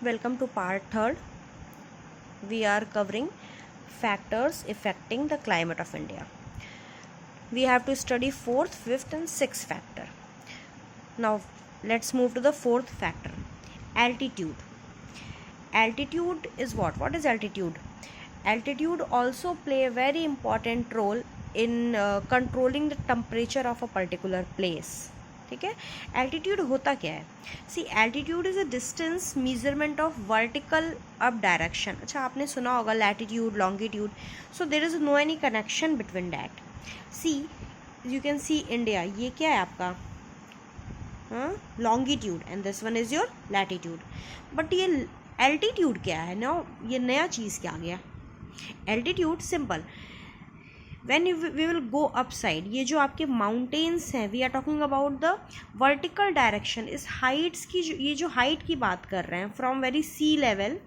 Welcome to part 3rd. We are covering factors affecting the climate of India. We have to study 4th, 5th and 6th factor. Now let's move to the 4th factor, altitude. Altitude is what? What is altitude? Altitude also play a very important role in controlling the temperature of a particular place. ठीक है. Altitude होता क्या है? See altitude is a distance measurement of vertical up direction. अच्छा, आपने सुना होगा latitude, longitude. So there is no any connection between that. See you can see India, ये क्या है आपका? Longitude and this one is your latitude. But ये altitude क्या है? नो, ये नया चीज़ क्या आ गया? Altitude simple, when we will go upside, ये जो आपके माउंटेन्स हैं, we are talking about the vertical direction. इस हाइट्स की ये जो हाइट की बात कर रहे हैं, from very sea level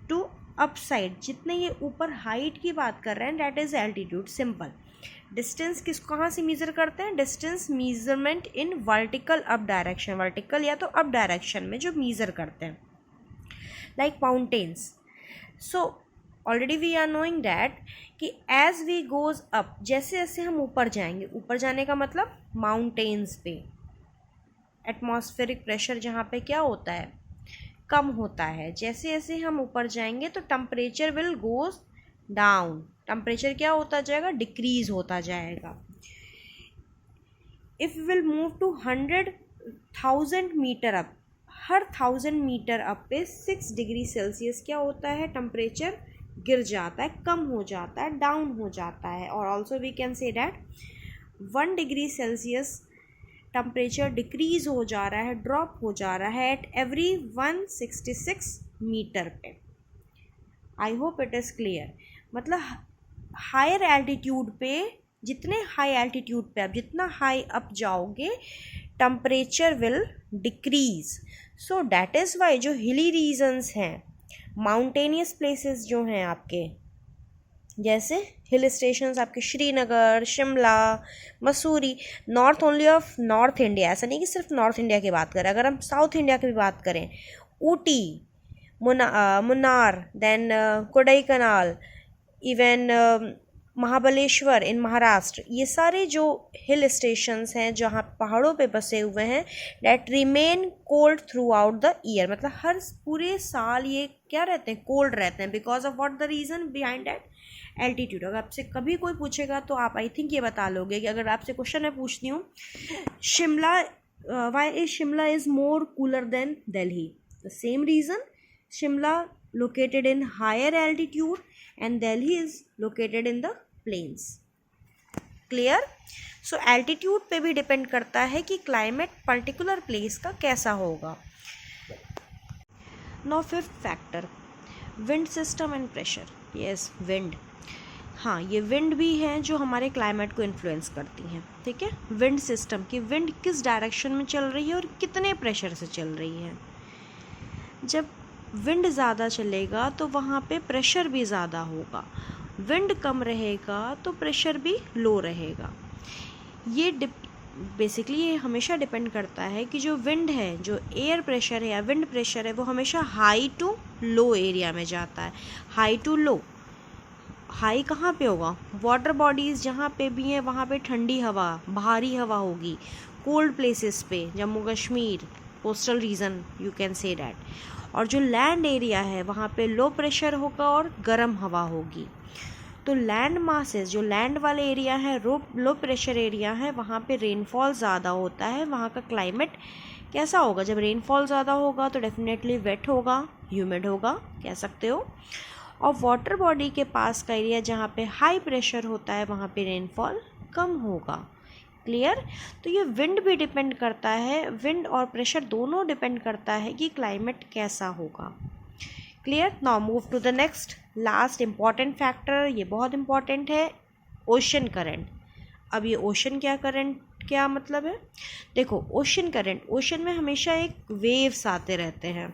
to upside, जितने ये ऊपर हाइट की बात कर रहे हैं, that is altitude. Simple. Distance किस कहाँ से मेज़र करते हैं? Distance measurement in vertical up direction, vertical या तो अप डायरेक्शन में जो मेज़र करते हैं, like mountains. So already we are knowing that कि एज वी गोज अप, जैसे जैसे हम ऊपर जाएंगे, ऊपर जाने का मतलब माउंटेन्स पे एटमॉस्फेरिक प्रेशर जहाँ पे क्या होता है? कम होता है. जैसे जैसे हम ऊपर जाएंगे तो temperature will goes down. Temperature क्या होता जाएगा? डिक्रीज होता जाएगा. If will move to 100,000 meter up, हर 1000 मीटर अप पे 6 डिग्री सेल्सियस क्या होता है? टेम्परेचर गिर जाता है, कम हो जाता है, डाउन हो जाता है. और also we can say that 1 degree Celsius temperature decrease हो जा रहा है, ड्रॉप हो जा रहा है एट एवरी 166 मीटर पे. I hope it is clear. मतलब हायर एल्टीट्यूड पे, जितने हाई एल्टीट्यूड पे आप जितना हाई अप जाओगे, temperature will decrease. So that is why जो हिली रीजन्स हैं, माउंटेनियस प्लेसेस जो हैं आपके, जैसे हिल स्टेशंस आपके Srinagar, Shimla, Mussoorie, north only of north India, ऐसा नहीं कि सिर्फ नॉर्थ इंडिया की बात करें, अगर हम साउथ इंडिया की भी बात करें, ऊटी, मुन्नार, देन कोडाईकनाल, इवन महाबलेश्वर इन महाराष्ट्र, ये सारे जो हिल स्टेशंस हैं जहाँ पहाड़ों पे बसे हुए हैं, that remain cold through out the year. मतलब हर पूरे साल ये क्या रहते हैं? कोल्ड रहते हैं. Because of what the reason behind that? Altitude. अगर आपसे कभी कोई पूछेगा तो आप आई थिंक ये बता लोगे कि अगर आपसे क्वेश्चन मैं पूछती हूँ, Shimla, why is Shimla is more cooler than Delhi? The same reason. Shimla located in higher altitude and Delhi is located in the plains. Clear? So altitude पे भी डिपेंड करता है कि क्लाइमेट पर्टिकुलर प्लेस का कैसा होगा. Now fifth factor, wind system and pressure. Yes, wind. हाँ, ये विंड भी हैं जो हमारे क्लाइमेट को इन्फ्लुएंस करती हैं. ठीक है. विंड सिस्टम की विंड किस डायरेक्शन में चल रही है और कितने प्रेशर से चल रही है. जब विंड ज़्यादा चलेगा तो वहाँ पे प्रेशर भी ज़्यादा होगा. विंड कम रहेगा तो प्रेशर भी लो रहेगा. ये बेसिकली ये हमेशा डिपेंड करता है कि जो विंड है, जो एयर प्रेशर है या विंड प्रेशर है, वो हमेशा हाई टू लो एरिया में जाता है. High to low. हाई कहाँ पे होगा? वाटर बॉडीज़ जहाँ पे भी हैं वहाँ पे ठंडी हवा, भारी हवा होगी. कोल्ड प्लेसेस पे, Jammu Kashmir, coastal region, you can say that. और जो लैंड एरिया है वहाँ पे लो प्रेशर होगा और गर्म हवा होगी. तो लैंड मासेस, जो लैंड वाले एरिया है, लो प्रेशर एरिया है, वहाँ पे रेनफॉल ज़्यादा होता है. वहाँ का क्लाइमेट कैसा होगा? जब रेनफॉल ज़्यादा होगा तो डेफिनेटली वेट होगा, ह्यूमिड होगा, कह सकते हो. और वाटर बॉडी के पास का एरिया जहाँ पे हाई प्रेशर होता है, वहाँ पे रेनफॉल कम होगा. क्लियर? तो ये विंड भी डिपेंड करता है, विंड और प्रेशर दोनों डिपेंड करता है कि क्लाइमेट कैसा होगा. Clear? Now move to the next last important factor. ये बहुत इम्पॉर्टेंट है, ओशन करंट. अब ये ओशन क्या मतलब है? देखो, ओशन करंट, ओशन में हमेशा एक वेव्स आते रहते हैं.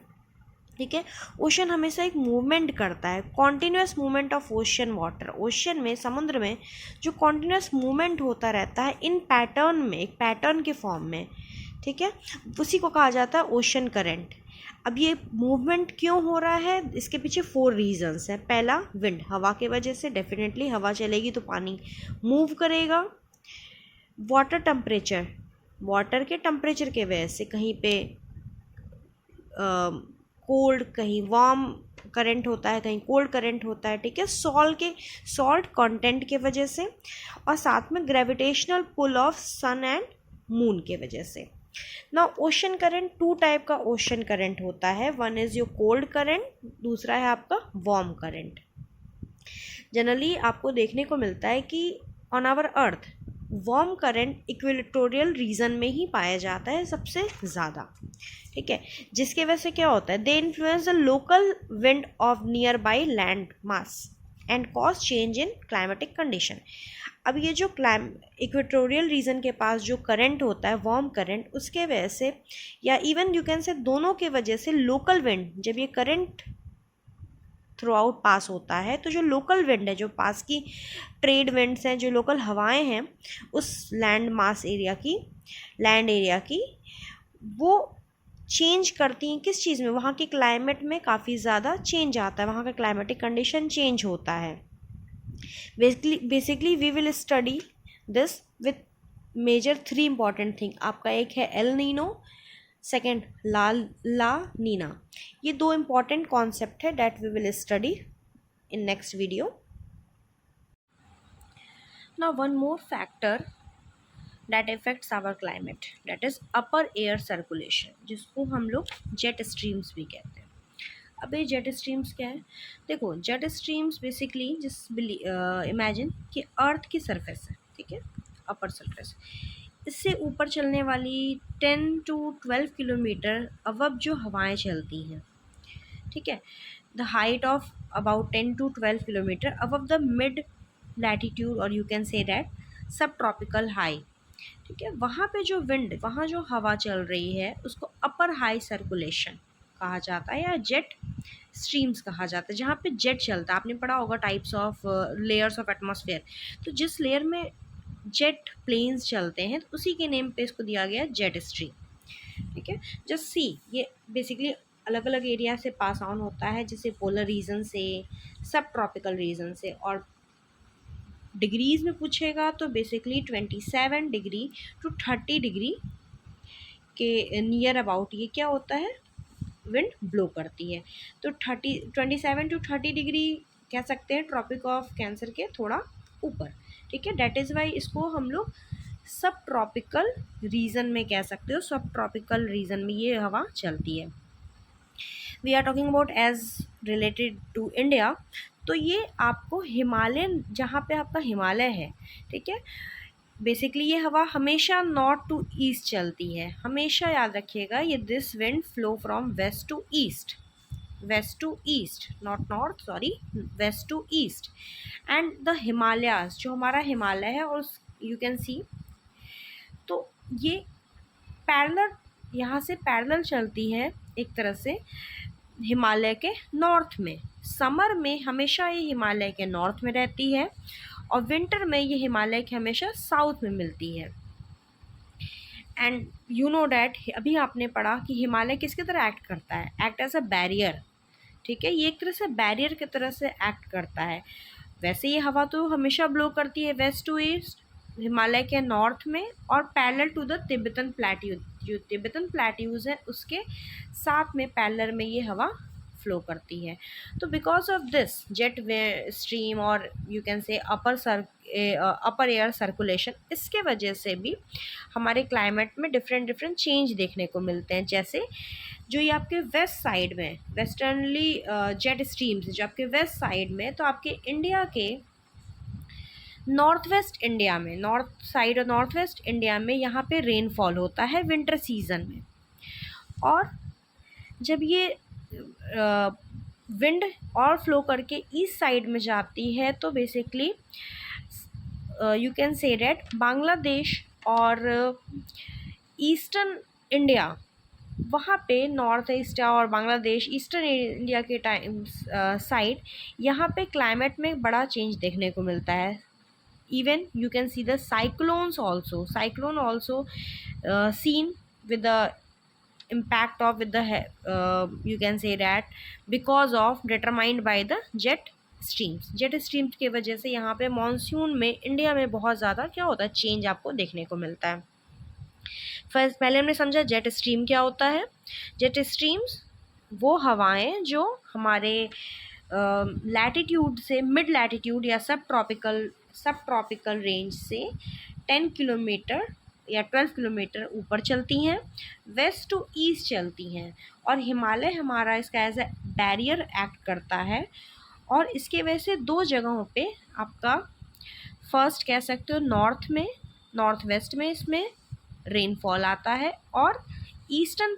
ठीक है. ओशन हमेशा एक मूवमेंट करता है, continuous movement of ocean water. Ocean में, समुद्र में जो कॉन्टिन्यूस मूवमेंट होता रहता है इन पैटर्न में, एक पैटर्न के फॉर्म में. ठीक है. उसी को कहा जाता है ओशन करंट. अब ये मूवमेंट क्यों हो रहा है, इसके पीछे 4 रीजंस हैं। पहला, विंड, हवा के वजह से, डेफिनेटली हवा चलेगी तो पानी मूव करेगा। वाटर टेम्परेचर, वाटर के टेम्परेचर के वजह से कहीं पे कोल्ड, कहीं वार्म करंट होता है, कहीं कोल्ड करंट होता है, ठीक है, सॉल्ट कंटेंट के वजह से, और साथ में gravitational pull of sun and moon के वजह से। ना ओशन करंट, 2 टाइप का ओशन करंट होता है। One is your cold current, दूसरा है आपका वार्म करंट। जनरली आपको देखने को मिलता है कि on our earth warm current equatorial region में ही पाया जाता है सबसे ज़्यादा, ठीक है, जिसके वजह से क्या होता है, they influence the local wind of near by land mass and cause change in climatic condition. अब ये जो इक्वेटोरियल रीजन के पास जो करंट होता है, वार्म करंट, उसके वजह से, या इवन यू कैन से दोनों के वजह से, लोकल विंड, जब ये करंट थ्रू आउट पास होता है तो जो लोकल विंड है, जो पास की ट्रेड विंड्स हैं, जो लोकल हवाएं हैं उस लैंड एरिया की, वो चेंज करती हैं किस चीज़ में, वहाँ के क्लाइमेट में काफ़ी ज़्यादा चेंज आता है, वहाँ का क्लाइमेटिक कंडीशन चेंज होता है। Basically we will study this with major 3 important thing. आपका एक है El Nino, second La Nina. ये 2 इंपॉर्टेंट कॉन्सेप्ट है that we will study in next video. Now one more factor that affects our climate, that is upper air circulation, जिसको हम लोग jet streams भी कहते हैं। अब ये जेट स्ट्रीम्स क्या है, देखो जेट स्ट्रीम्स बेसिकली इमेजिन कि अर्थ की सरफेस है, ठीक है, अपर सरफेस, इससे ऊपर चलने वाली 10 to 12 किलोमीटर अबव जो हवाएं चलती हैं, ठीक है, the height of about 10 to 12 kilometre above the mid latitude, और यू कैन से दैट सब ट्रॉपिकल हाई, ठीक है, वहाँ पे जो विंड, वहाँ जो हवा चल रही है उसको अपर हाई सर्कुलेशन कहा जाता है या जेट स्ट्रीम्स कहा जाता है, जहाँ पे जेट चलता है। आपने पढ़ा होगा types of layers of atmosphere, तो जिस लेयर में जेट प्लेन्स चलते हैं तो उसी के नेम पे इसको दिया गया जेट स्ट्रीम, ठीक है। जस्ट सी, ये बेसिकली अलग अलग एरिया से पास ऑन होता है, जैसे पोलर रीजन से, सब ट्रॉपिकल रीजन से, और डिग्रीज़ में पूछेगा तो बेसिकली 27 डिग्री टू 30 डिग्री के नियर अबाउट ये क्या होता है, विंड ब्लो करती है। तो 27 टू 30 डिग्री कह सकते हैं ट्रॉपिक ऑफ कैंसर के थोड़ा ऊपर, ठीक है, डेट इज़ वाई इसको हम लोग सब ट्रॉपिकल रीजन में कह सकते हो, सब ट्रॉपिकल रीजन में ये हवा चलती है। We are talking about as related to India, तो ये आपको हिमालयन, जहाँ पे आपका हिमालय है, ठीक है, बेसिकली ये हवा हमेशा नॉर्थ टू ईस्ट चलती है, हमेशा याद रखिएगा ये, this wind flow from west to east, not north, sorry, west to east. And the Himalayas, जो हमारा हिमालय है, और यू कैन सी, तो ये पैरेलल, यहाँ से पैरेलल चलती है एक तरह से हिमालय के नॉर्थ में। समर में हमेशा ये हिमालय के नॉर्थ में रहती है, और विंटर में ये हिमालय के हमेशा साउथ में मिलती है। एंड यू नो डैट, अभी आपने पढ़ा कि हिमालय किसकी तरह एक्ट करता है, एक्ट एज अ बैरियर, ठीक है, ये एक तरह से बैरियर की तरह से एक्ट करता है। वैसे ये हवा तो हमेशा ब्लो करती है वेस्ट टू ईस्ट, हिमालय के नॉर्थ में, और parallel to the Tibetan plateau, जो तिब्बतन प्लेट्यूज है उसके साथ में पैरेलल में ये हवा फ्लो करती है। तो because of this jet stream, और you can say upper air circulation, इसके वजह से भी हमारे क्लाइमेट में डिफरेंट चेंज देखने को मिलते हैं। जैसे जो ये आपके वेस्ट साइड में, वेस्टर्नली जेट स्ट्रीम्स जो आपके वेस्ट साइड में, तो आपके इंडिया के नॉर्थ वेस्ट इंडिया में, नॉर्थ साइड और नॉर्थ वेस्ट इंडिया में यहाँ पे रेनफॉल होता है विंटर सीजन में। और जब ये विंड और फ्लो करके ईस्ट साइड में जाती है, तो basically you can say that Bangladesh और ईस्टर्न इंडिया, वहाँ पे नॉर्थ ईस्ट और बांग्लादेश, ईस्टर्न इंडिया के टाइम साइड, यहाँ पे क्लाइमेट में बड़ा चेंज देखने को मिलता है। even you can see the cyclone also seen with the impact of with the you can say that because of determined by the jet streams की वजह से यहाँ पे मॉनसून में इंडिया में बहुत ज़्यादा क्या होता है, चेंज आपको देखने को मिलता है। फर्स्ट पहले हमने समझा जेट स्ट्रीम क्या होता है। जेट स्ट्रीम्स वो हवाएं जो हमारे लैटिट्यूड से मिड लैटिट्यूड या सब ट्रॉपिकल रेंज से 10 किलोमीटर या 12 किलोमीटर ऊपर चलती हैं, वेस्ट टू ईस्ट चलती हैं, और हिमालय हमारा इसका एज ए बैरियर एक्ट करता है। और इसके वजह से दो जगहों पे आपका फर्स्ट कह सकते हो नॉर्थ वेस्ट में इसमें रेनफॉल आता है, और ईस्टर्न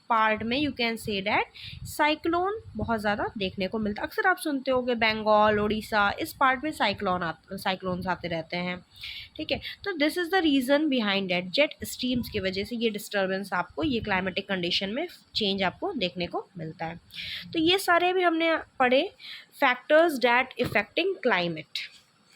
पार्ट में you can say that cyclone बहुत ज़्यादा देखने को मिलता है। अक्सर आप सुनते होंगे बंगाल, उड़ीसा, इस पार्ट में साइक्लोन्स आते रहते हैं, ठीक है। तो this is the reason behind that jet streams की वजह से ये डिस्टर्बेंस आपको, ये क्लाइमेटिक कंडीशन में चेंज आपको देखने को मिलता है। तो ये सारे भी हमने पढ़े फैक्टर्स डैट इफेक्टिंग क्लाइमेट।